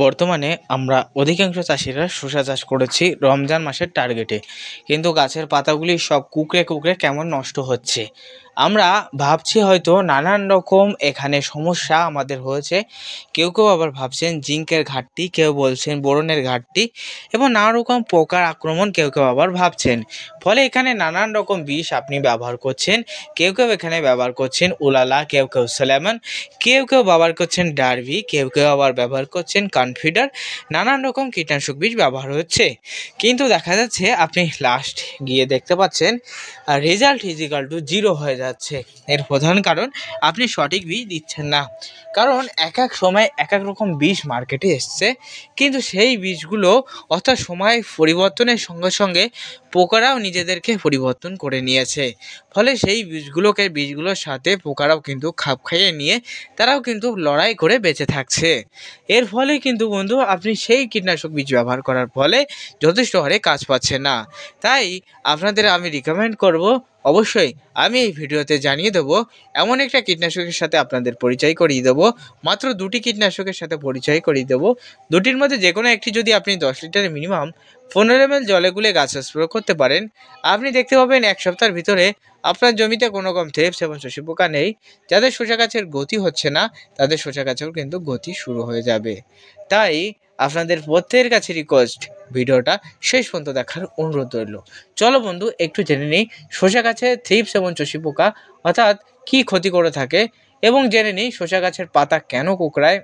বর্তমানে আমরা অধিকাংশ চাষিরা শসা চাষ করেছি রমজান মাসের টার্গেটে, কিন্তু গাছের পাতাগুলি সব কুকড়ে কুকড়ে কেমন নষ্ট হচ্ছে। আমরা ভাবছি হয়তো নানান রকম এখানে সমস্যা আমাদের হয়েছে। কেউ কেউ আবার ভাবছেন জিঙ্কের ঘাটতি, কেউ বলছেন বোরনের ঘাটতি এবং নানা রকম পোকার আক্রমণ কেউ কেউ আবার ভাবছেন। ফলে এখানে নানান রকম বিষ আপনি ব্যবহার করছেন। কেউ কেউ এখানে ব্যবহার করছেন উলালা, কেউ কেউ সেলেমন, কেউ কেউ ব্যবহার করছেন ডারভি, কেউ কেউ আবার ব্যবহার করছেন কনফিডার। নানান রকম কীটনাশক বীজ ব্যবহার হচ্ছে, কিন্তু দেখা যাচ্ছে আপনি লাস্ট গিয়ে দেখতে পাচ্ছেন রেজাল্ট ইজিক্যাল টু জিরো হয়ে যাচ্ছে। এর প্রধান কারণ আপনি সঠিক বীজ দিচ্ছেন না। কারণ এক এক সময় এক এক রকম বীজ মার্কেটে এসছে, কিন্তু সেই বীজগুলো অর্থাৎ সময় পরিবর্তনের সঙ্গে সঙ্গে পোকারাও নিজেদেরকে পরিবর্তন করে নিয়েছে। ফলে সেই বীজগুলোর সাথে পোকারাও কিন্তু খাপ খাইয়ে নিয়ে তারাও কিন্তু লড়াই করে বেঁচে থাকছে। এর ফলে কিন্তু বন্ধু আপনি সেই কীটনাশক বীজ ব্যবহার করার ফলে যথেষ্ট হারে কাজ পাচ্ছে না। তাই আপনাদের আমি রিকমেন্ড করব, অবশ্যই আমি এই ভিডিওতে জানিয়ে দেবো এমন একটা কীটনাশকের সাথে আপনাদের পরিচয় করিয়ে দেবো। মাত্র দুটি কীটনাশকের সাথে পরিচয় করিয়ে দেবো। দুটির মধ্যে যে কোনো একটি যদি আপনি 10 লিটারে মিনিমাম 15 ml জলে গুলে গাছে স্প্রে করতে পারেন, আপনি দেখতে পাবেন এক সপ্তাহের ভিতরে আপনার জমিতে কোনো রকম থ্রিপস এবং শোষী পোকা নেই। যাদের শসা গাছের গতি হচ্ছে না তাদের শসা গাছেও কিন্তু গতি শুরু হয়ে যাবে। তাই আপনাদের প্রত্যেকের কাছে রিকোয়েস্ট, ভিডিওটা শেষ পর্যন্ত দেখার অনুরোধ রইল। চলো বন্ধু একটু জেনে নিই শসা গাছে থ্রিপস এবং শোষী পোকা অর্থাৎ কী ক্ষতি করে থাকে, এবং জেনে নিই শসা গাছের পাতা কেন কুঁকড়ায়,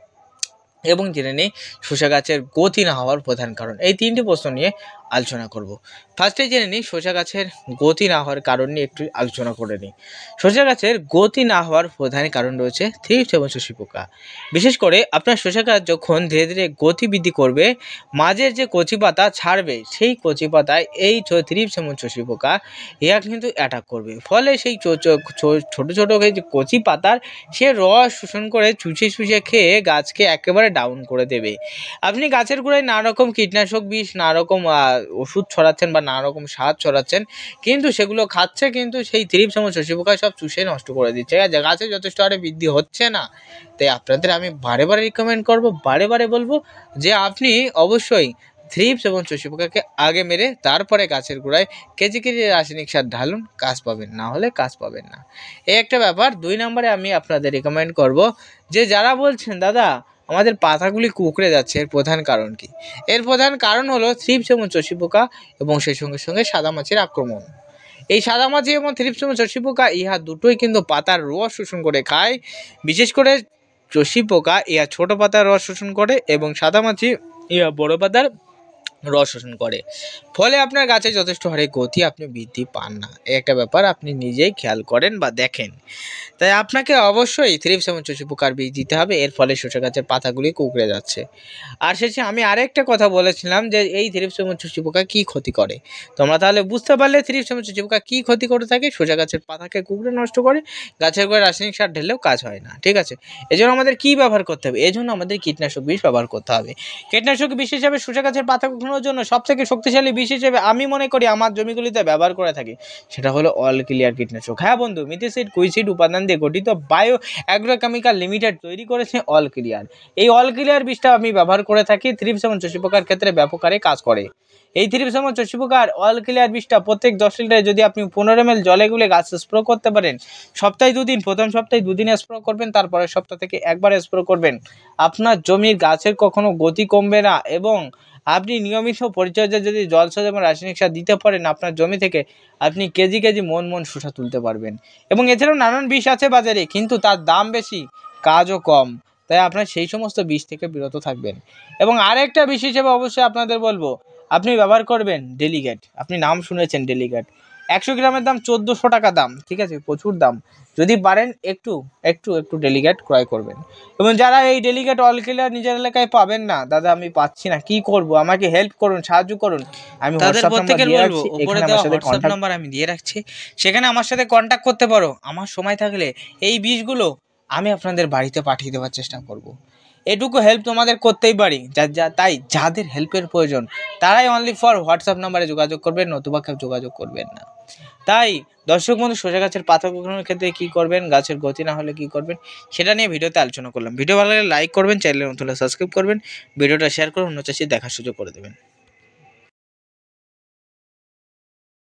এবং জেনে নিই শসা গাছের গতি না হওয়ার প্রধান কারণ। এই তিনটি প্রশ্ন নিয়ে আলোচনা করব। ফার্স্টে জেনে নিই শসা গাছের গতি না হওয়ার কারণ নিয়ে একটু আলোচনা করে নিই। শসা গাছের গতি না হওয়ার প্রধান কারণ রয়েছে থ্রিপস এবং শোষী পোকা। বিশেষ করে আপনার শসা গাছ যখন ধীরে ধীরে গতি বৃদ্ধি করবে, মাঝের যে কচি পাতা ছাড়বে সেই কচি পাতায় এই থ্রিপস এবং শোষী পোকা এরা কিন্তু অ্যাটাক করবে। ফলে সেই ছোট ছোট যে কচি পাতার সে রস শোষণ করে চুষে চুষে খেয়ে গাছকে একেবারে ডাউন করে দেবে। আপনি গাছের গোড়ায় নানা রকম কীটনাশক বিষ, নানা রকম ওষুধ ছড়াচ্ছেন বা নানা রকম সার ছড়াচ্ছেন, কিন্তু সেগুলো খাচ্ছে, কিন্তু সেই থ্রিপস এবং শোষী পোকা সব চুষে নষ্ট করে দিচ্ছে। গাছে যথেষ্ট হারে বৃদ্ধি হচ্ছে না। তাই আপনাদের আমি বারে বারে রিকমেন্ড করব, বারে বারে বলবো যে আপনি অবশ্যই থ্রিপস এবং শোষী পোকাকে আগে মেরে তারপরে গাছের গোড়ায় কেজি কেজি রাসায়নিক সার ঢালুন, কাজ পাবেন, না হলে কাজ পাবেন না। এই একটা ব্যাপার। 2 নম্বরে আমি আপনাদের রিকমেন্ড করব যে যারা বলছেন দাদা আমাদের পাতাগুলি কুঁকড়ে যাচ্ছে, এর প্রধান কারণ কি? এর প্রধান কারণ হলো থ্রিপস এবং শোষী পোকা এবং সেই সঙ্গে সঙ্গে সাদামাছির আক্রমণ। এই সাদামাছি এবং থ্রিপস এবং শোষী পোকা ইহা দুটোই কিন্তু পাতার রস শোষণ করে খায়। বিশেষ করে শোষী পোকা ইহা ছোট পাতার রস শোষণ করে এবং সাদামাছি ইহা বড় পাতার রস শোষণ করে। ফলে আপনার গাছে যথেষ্ট হারে গতি আপনি বৃদ্ধি পান না। এই একটা ব্যাপার আপনি নিজেই খেয়াল করেন বা দেখেন। তাই আপনাকে অবশ্যই থ্রিপস এবং শোষী পোকার বীজ দিতে হবে। এর ফলে শসা গাছের পাতাগুলি কুঁকড়ে যাচ্ছে। আর শেষে আমি আরেকটা কথা বলেছিলাম যে এই থ্রিপস এবং শোষী পোকা কী ক্ষতি করে। তোমরা তাহলে বুঝতে পারলে থ্রিপস এবং শোষী পোকা কী ক্ষতি করে থাকে। শসা গাছের পাতাকে কুঁকড়ে নষ্ট করে, গাছের গোড়ায় রাসায়নিক সার ঢেলেও কাজ হয় না। ঠিক আছে, এজন্য আমাদের কী ব্যবহার করতে হবে? এজন্য আমাদের কীটনাশক বিষ ব্যবহার করতে হবে। কীটনাশক বিষ হিসাবে শসা গাছের পাতা কুঁকড়ানোর জন্য সবথেকে শক্তিশালী বিষ হিসেবে আমি মনে করি আমার জমিগুলিতে ব্যবহার করে থাকি, সেটা হলো অল ক্লিয়ার কীটনাশক। হ্যাঁ বন্ধু, মিথিসিড কুইসিড উপাদান দিয়ে গঠিত বায়ো অ্যাগ্রোকেমিক্যাল লিমিটেড তৈরি করেছে অল ক্লিয়ার। এই অল ক্লিয়ার বীজটা আমি ব্যবহার করে থাকি। থ্রিপস এবং শোষী পোকার ক্ষেত্রে ব্যাপক হারে কাজ করে। এই থ্রিপস এবং শোষী পোকার অল ক্লিয়ার বীজটা প্রত্যেক 10 লিটারে যদি আপনি 15 ml জলে গুলে গাছে স্প্রে করতে পারেন, সপ্তাহে 2 দিন, প্রথম সপ্তাহে 2 দিনে স্প্রে করবেন, তারপরের সপ্তাহ থেকে একবার স্প্রে করবেন, আপনার জমির গাছের কখনো গতি কমবে না। এবং আপনি নিয়মিত পরিচর্যা যদি জলসেচ এবং রাসায়নিক সার দিতে পারেন, আপনার জমি থেকে আপনি কেজি কেজি মন শসা তুলতে পারবেন। এবং এছাড়াও নানান বিষ আছে বাজারে, কিন্তু তার দাম বেশি, কাজও কম। তাই আপনার সেই সমস্ত বিষ থেকে বিরত থাকবেন। এবং আরেকটা বিষ হিসেবে অবশ্যই আপনাদের বলবো, আপনি ব্যবহার করবেন ডেলিগেট। আপনি নাম শুনেছেন ডেলিগেট। 100 গ্রামের দাম 1400 টাকা দাম। ঠিক আছে, প্রচুর দাম। যদি পারেন একটু একটু একটু ডেলিগেট ক্রয় করবেন। এবং যারা এই ডেলিগেট অল ক্লিয়ার নিজের এলাকায় পাবেন না, দাদা আমি পাচ্ছি না, কি করব, আমাকে হেল্প করুন, সাহায্য করুন, আমি হোয়াটসঅ্যাপ নাম্বার দিয়ে রাখছি, এখানে আমার সাথে কন্টাক্ট নাম্বার আমি দিয়ে রাখছি, সেখানে আমার সাথে কন্টাক্ট করতে পারো। আমার সময় থাকলে এই বীজগুলো আমি আপনাদের বাড়িতে পাঠিয়ে দেওয়ার চেষ্টা করব। এটুকু হেল্প তোমাদের করতেই পারি। তাই যাদের হেল্পের প্রয়োজন তারাই অনলি ফর হোয়াটসঅ্যাপ নাম্বারে যোগাযোগ করবেন, নতুবা কেউ যোগাযোগ করবেন না। তাই দর্শক বন্ধু, শসা গাছের পাতা কুঁকড়ানোর ক্ষেত্রে কী করবেন, গাছের গতি না হলে কী করবেন, সেটা নিয়ে ভিডিওতে আলোচনা করলাম। ভিডিও ভালো লাগলে লাইক করবেন, চ্যানেলের নতুন হলে সাবস্ক্রাইব করবেন, ভিডিওটা শেয়ার করে অন্য চাষি দেখার সুযোগ করে দেবেন।